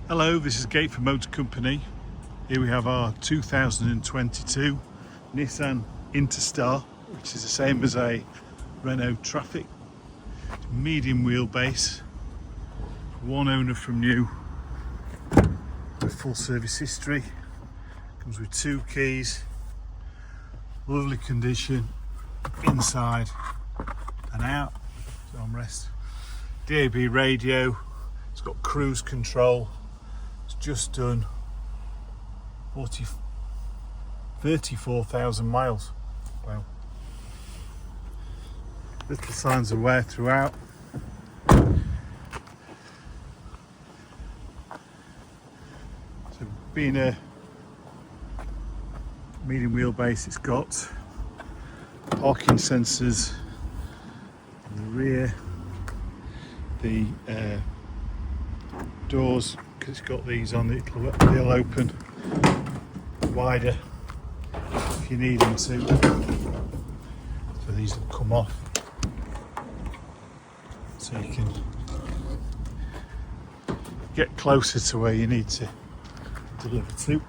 Hello, this is Gateford Motor Company. Here we have our 2022 NISSAN INTERSTAR, which is the same as a Renault Traffic. Medium wheelbase, one owner from new, with full service history. Comes with 2 keys, lovely condition, inside and out, armrest, DAB radio, it's got cruise control. Just done 34,000 miles. Wow. Little signs of wear throughout. So being a medium wheelbase, it's got parking sensors in the rear, the doors, because it's got these on, they'll open wider if you need them to, so these will come off so you can get closer to where you need to deliver to.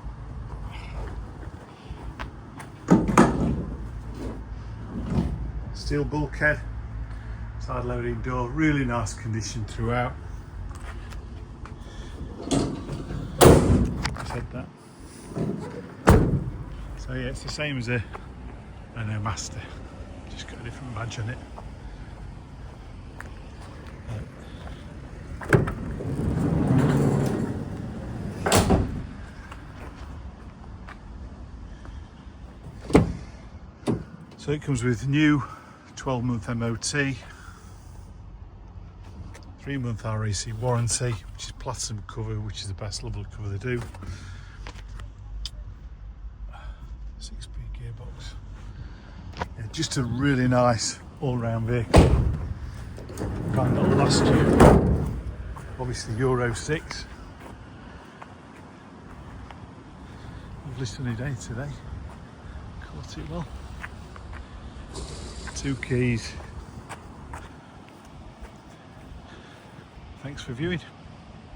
Steel bulkhead, side loading door, really nice condition throughout. Said that. So yeah, it's the same as a Renault Master, just got a different badge on it. So it comes with new 12-month MOT, 3-month RAC warranty, which is platinum cover, which is the best level of cover they do. 6-speed gearbox. Yeah, just a really nice all-round vehicle. Kind of last year, obviously Euro 6. Lovely sunny day today. Caught it well. 2 keys. Thanks for viewing.